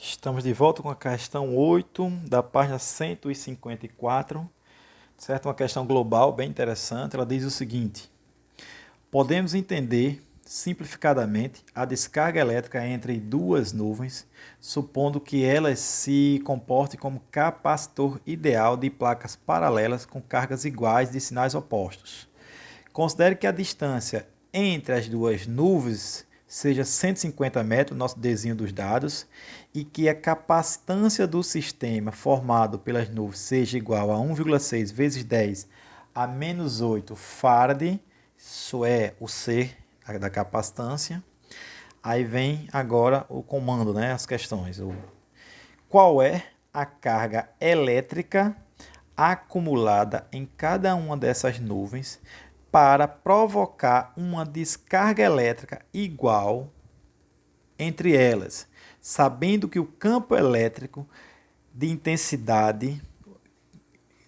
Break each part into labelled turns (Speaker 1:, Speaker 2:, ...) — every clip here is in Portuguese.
Speaker 1: Estamos de volta com a questão 8 da página 154, certo? Uma questão global bem interessante. Ela diz o seguinte: podemos entender simplificadamente a descarga elétrica entre duas nuvens, supondo que elas se comportem como capacitor ideal de placas paralelas com cargas iguais de sinais opostos. Considere que a distância entre as duas nuvens seja 150 metros, nosso desenho dos dados, e que a capacitância do sistema formado pelas nuvens seja igual a 1,6 vezes 10 a menos 8 farad, isso é o C da capacitância. Aí vem agora o comando, né, as questões. Qual é a carga elétrica acumulada em cada uma dessas nuvens para provocar uma descarga elétrica igual entre elas, sabendo que o campo elétrico de intensidade,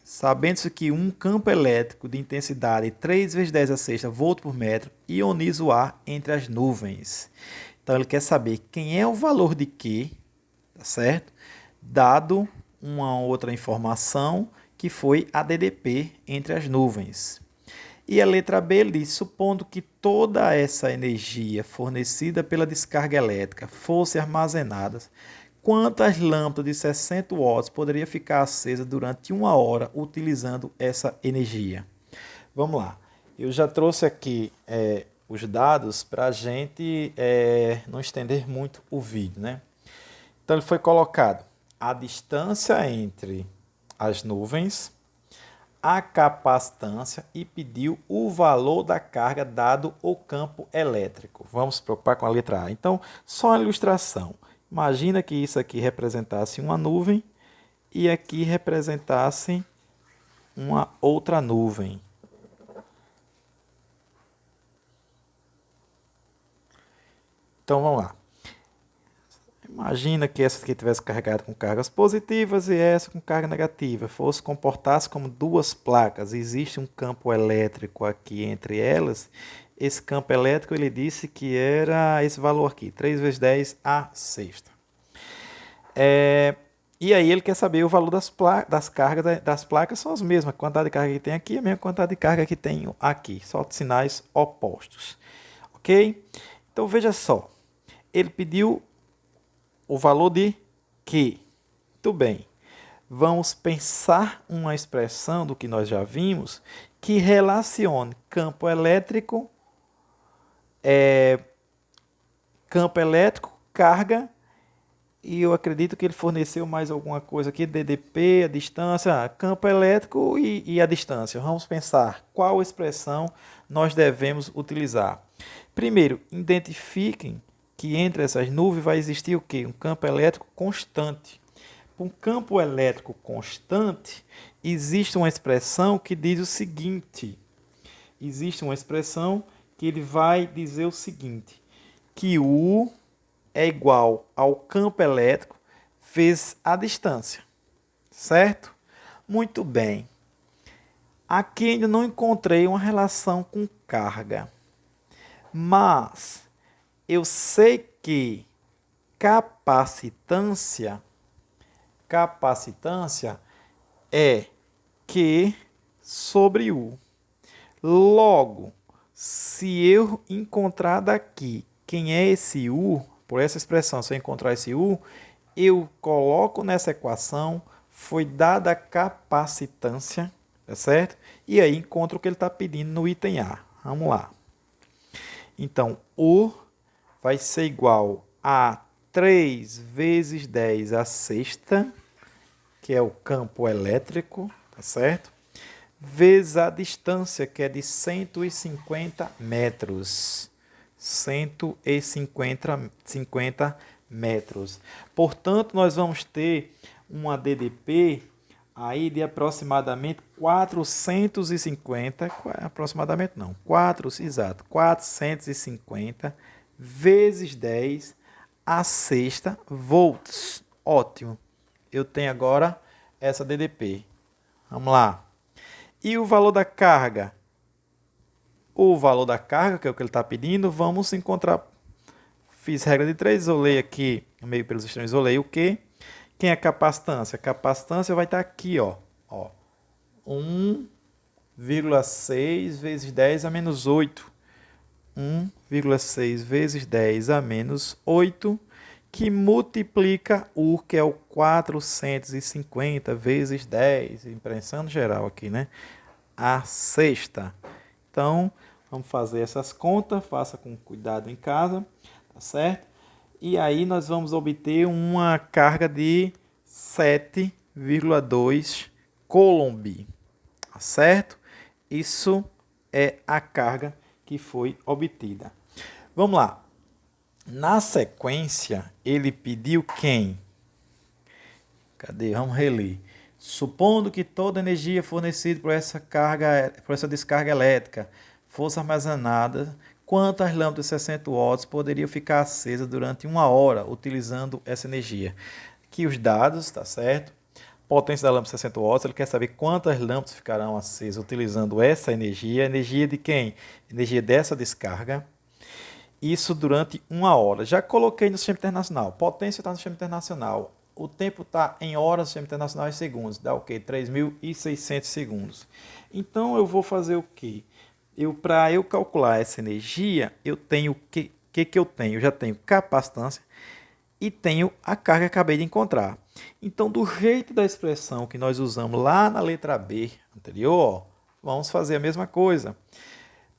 Speaker 1: sabendo-se que um campo elétrico de intensidade 3 vezes 10 a sexta volts por metro ioniza o ar entre as nuvens. Então ele quer saber quem é o valor de Q, tá certo? Dado uma outra informação que foi a DDP entre as nuvens. E a letra B ele diz: supondo que toda essa energia fornecida pela descarga elétrica fosse armazenada, quantas lâmpadas de 60 watts poderia ficar acesa durante 1 hora utilizando essa energia? Vamos lá. Eu já trouxe aqui os dados para a gente não estender muito o vídeo, né? Então ele foi colocado a distância entre as nuvens, a capacitância e pediu o valor da carga dado o campo elétrico. Vamos se preocupar com a letra A. Então, só uma ilustração. Imagina que isso aqui representasse uma nuvem e aqui representasse uma outra nuvem. Então, vamos lá. Imagina que essa aqui tivesse carregada com cargas positivas e essa com carga negativa. Fosse comportar-se como duas placas. Existe um campo elétrico aqui entre elas. Esse campo elétrico ele disse que era esse valor aqui, 3 vezes 10 a sexta. E aí ele quer saber o valor das cargas das placas, são as mesmas. A quantidade de carga que tem aqui é a mesma quantidade de carga que tem aqui, só de sinais opostos. Ok? Então veja só, ele pediu o valor de Q. Muito bem. Vamos pensar uma expressão do que nós já vimos que relacione campo elétrico, carga, e eu acredito que ele forneceu mais alguma coisa aqui, DDP, a distância, campo elétrico e a distância. Vamos pensar qual expressão nós devemos utilizar. Primeiro, identifiquem que entre essas nuvens vai existir o quê? Um campo elétrico constante. Um campo elétrico constante, existe uma expressão que diz o seguinte. Existe uma expressão que ele vai dizer o seguinte, que U é igual ao campo elétrico vezes a distância. Certo? Muito bem. Aqui ainda não encontrei uma relação com carga. Mas eu sei que capacitância é Q sobre U. Logo, se eu encontrar daqui quem é esse U, por essa expressão, se eu encontrar esse U, eu coloco nessa equação, foi dada a capacitância, tá certo? E aí encontro o que ele está pedindo no item A. Vamos lá. Então, U vai ser igual a 3 vezes 10 a sexta, que é o campo elétrico, tá certo? Vezes a distância, que é de 150 metros. 150 metros. Portanto, nós vamos ter uma DDP aí de aproximadamente 450, aproximadamente não, 450 vezes 10 a sexta volts. Ótimo. Eu tenho agora essa DDP. Vamos lá. E o valor da carga? O valor da carga, que é o que ele está pedindo, vamos encontrar. Fiz regra de 3, isolei aqui meio pelos extremos, isolei o Q. Quem é a capacitância? A capacitância vai estar aqui, ó. 1,6 vezes 10 a menos 8. 1,6 vezes 10 a menos 8, que multiplica o que é o 450 vezes 10, impressão geral aqui, né? A sexta. Então, vamos fazer essas contas, faça com cuidado em casa, tá certo? E aí nós vamos obter uma carga de 7,2 Coulomb, tá certo? Isso é a carga que foi obtida. Vamos lá. Na sequência, ele pediu quem? Cadê? Vamos reler. Supondo que toda a energia fornecida por essa descarga elétrica fosse armazenada, quantas lâmpadas de 60 watts poderiam ficar acesas durante 1 hora utilizando essa energia? Aqui os dados, tá certo? Potência da lâmpada 60 watts, ele quer saber quantas lâmpadas ficarão acesas utilizando essa energia. Energia de quem? Energia dessa descarga. Isso durante 1 hora. Já coloquei no sistema internacional. Potência está no sistema internacional. O tempo está em horas no sistema internacional em segundos. Dá o quê? 3.600 segundos. Então eu vou fazer o quê? Para eu calcular essa energia, eu tenho o que eu tenho? Eu já tenho capacitância e tenho a carga que acabei de encontrar. Então, do jeito da expressão que nós usamos lá na letra B anterior, vamos fazer a mesma coisa.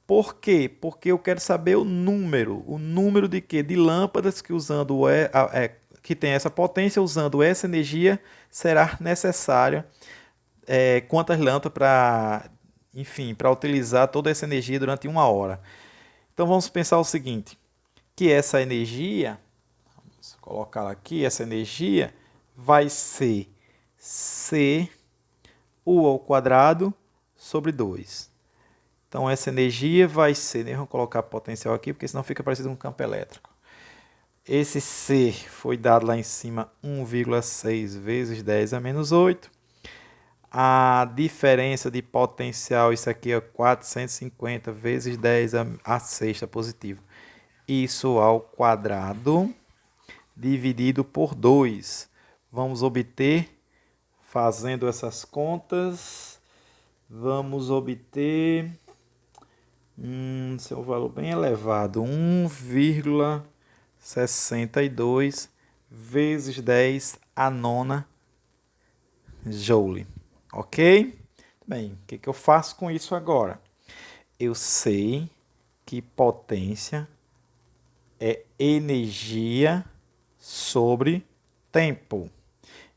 Speaker 1: Por quê? Porque eu quero saber o número. O número de quê? De lâmpadas que que tem essa potência, usando essa energia, será necessária quantas lâmpadas para utilizar toda essa energia durante 1 hora. Então vamos pensar o seguinte, que essa energia, vamos colocar aqui, essa energia vai ser C U ao quadrado sobre 2. Então, essa energia vai ser, vamos colocar potencial aqui, porque senão fica parecido com um campo elétrico. Esse C foi dado lá em cima 1,6 vezes 10 a menos 8. A diferença de potencial, isso aqui é 450 vezes 10 a sexta positivo. Isso ao quadrado dividido por 2. Vamos obter, fazendo essas contas, vamos obter seu valor bem elevado, 1,62 vezes 10 a nona joule. Ok? Bem, o que eu faço com isso agora? Eu sei que potência é energia sobre tempo.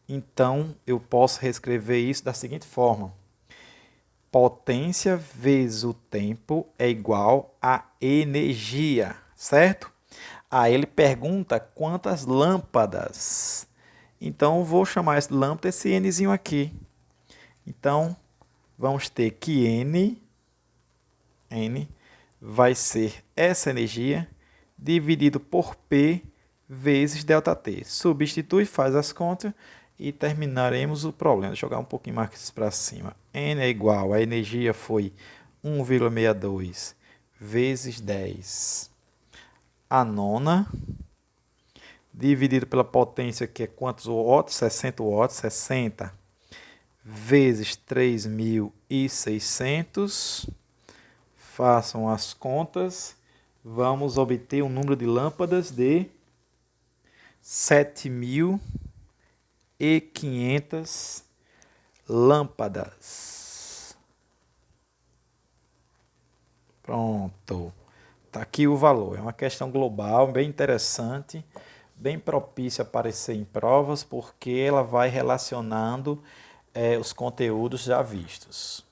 Speaker 1: Então, eu posso reescrever isso da seguinte forma. Potência vezes o tempo é igual a energia, certo? Aí ele pergunta quantas lâmpadas. Então, vou chamar esse lâmpada, esse Nzinho aqui. Então, vamos ter que N vai ser essa energia dividido por P vezes ΔT. Substitui, faz as contas e terminaremos o problema. Vou jogar um pouquinho mais para cima. N é igual, a energia foi 1,62 vezes 10 a nona, dividido pela potência, que é quantos watts? 60 watts, 60 vezes 3.600. Façam as contas. Vamos obter um número de lâmpadas de 7.500 lâmpadas. Pronto. Está aqui o valor. É uma questão global, bem interessante, bem propícia a aparecer em provas, porque ela vai relacionando os conteúdos já vistos.